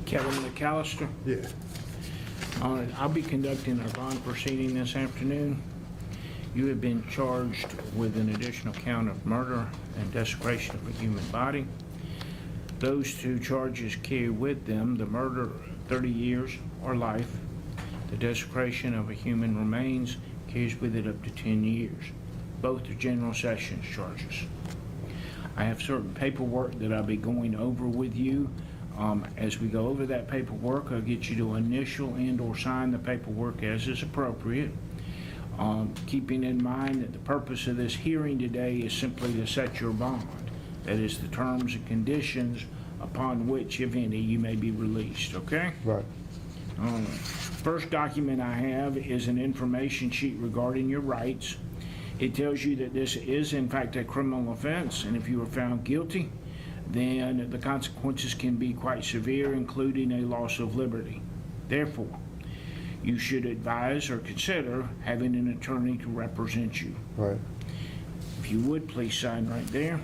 Kevin McAllister. Yeah. I'll be conducting our bond proceeding this afternoon. You have been charged with an additional count of murder and desecration of a human body. Those two charges carry with them the murder 30 years or life. The desecration of a human remains carries with it up to 10 years. Both are general sessions charges. I have certain paperwork that I'll be going over with you. As we go over that paperwork, I'll get you to initial and/or sign the paperwork as is appropriate. Keeping in mind that the purpose of this hearing today is simply to set your bond. That is the terms and conditions upon which, if any, you may be released, okay? Right. First document I have is an information sheet regarding your rights. It tells you that this is in fact a criminal offense, and if you are found guilty, then the consequences can be quite severe, including a loss of liberty. Therefore, you should advise or consider having an attorney to represent you. Right. If you would, please sign right there.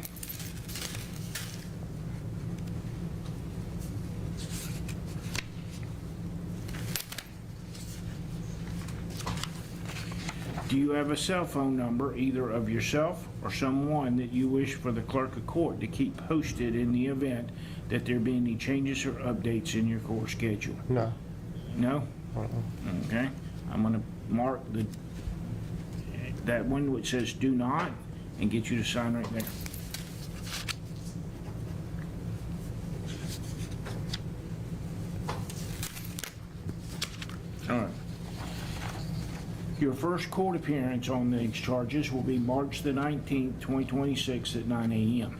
Do you have a cell phone number, either of yourself or someone that you wish for the clerk of court to keep posted in the event that there be any changes or updates in your court schedule? No. No? Uh-uh. Okay. I'm going to mark that one which says do not and get you to sign right there. All right. Your first court appearance on these charges will be March the 19th, 2026 at 9 a.m.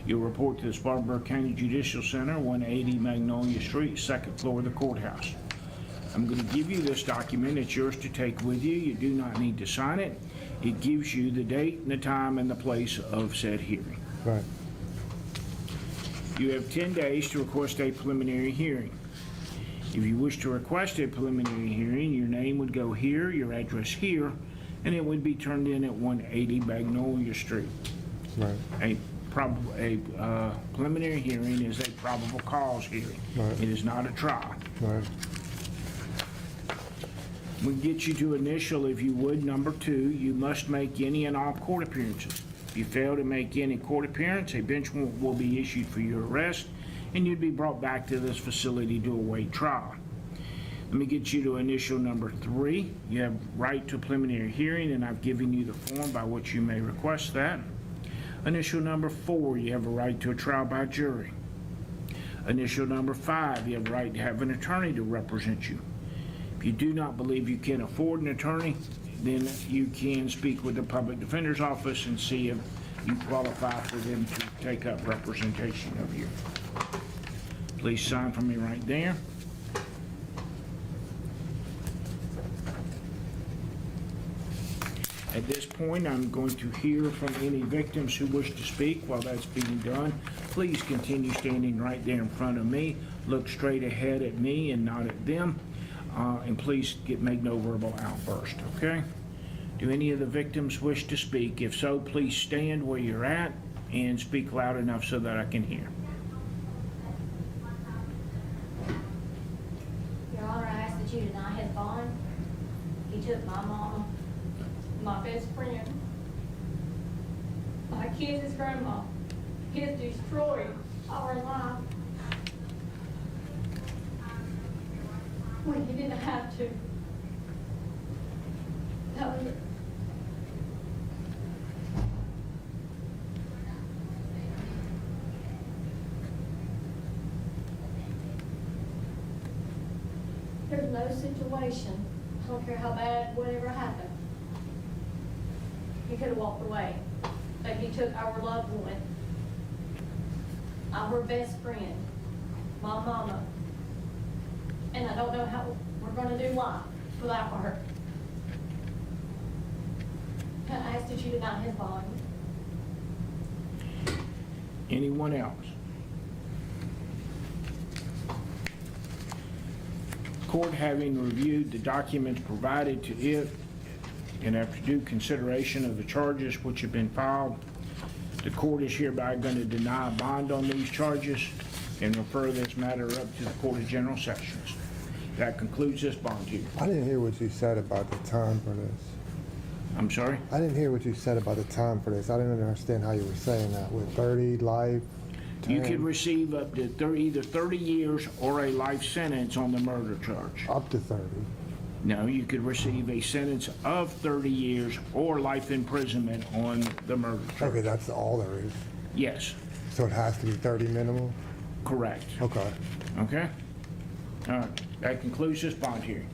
You'll report to the Spartanburg County Judicial Center, 180 Magnolia Street, second floor of the courthouse. I'm going to give you this document. It's yours to take with you. You do not need to sign it. It gives you the date and the time and the place of said hearing. Right. You have 10 days to request a preliminary hearing. If you wish to request a preliminary hearing, your name would go here, your address here, and it would be turned in at 180 Magnolia Street. Right. A preliminary hearing is a probable cause hearing. Right. It is not a trial. Right. We get you to initial, if you would, number 2, you must make any and all court appearances. If you fail to make any court appearance, a bench warrant will be issued for your arrest, and you'd be brought back to this facility to await trial. Let me get you to initial number 3. You have right to a preliminary hearing, and I've given you the form by which you may request that. Initial number 4, you have a right to a trial by jury. Initial number 5, you have a right to have an attorney to represent you. If you do not believe you can afford an attorney, then you can speak with the public defender's office and see if you qualify for them to take up representation of you. Please sign for me right there. At this point, I'm going to hear from any victims who wish to speak. While that's being done, please continue standing right there in front of me. Look straight ahead at me and not at them. And please make no verbal outburst, okay? Do any of the victims wish to speak? If so, please stand where you're at and speak loud enough so that I can hear. Your Honor, I ask that you deny his bond. He took my mama, my best friend, my kids' grandma. He has destroyed our life when he didn't have to. No. There's no situation, I don't care how bad, whatever happened, he could have walked away, but he took our loved one, our best friend, my mama, and I don't know how we're going to do life without her. I ask that you deny his bond. Anyone else? Court, having reviewed the documents provided to it, and after due consideration of the charges which have been filed, the court is hereby going to deny a bond on these charges. and refer this matter up to the Court of General Sessions. That concludes this bond hearing. I didn't hear what you said about the time for this. I'm sorry? I didn't hear what you said about the time for this. I didn't understand how you were saying that. With 30, life, 10, You could receive up to either 30 years or a life sentence on the murder charge. up to 30. No, you could receive a sentence of 30 years or life imprisonment on the murder charge. Okay, that's all there is. Yes, So it has to be 30 minimum? correct. Okay. Okay? All right, that concludes this bond hearing.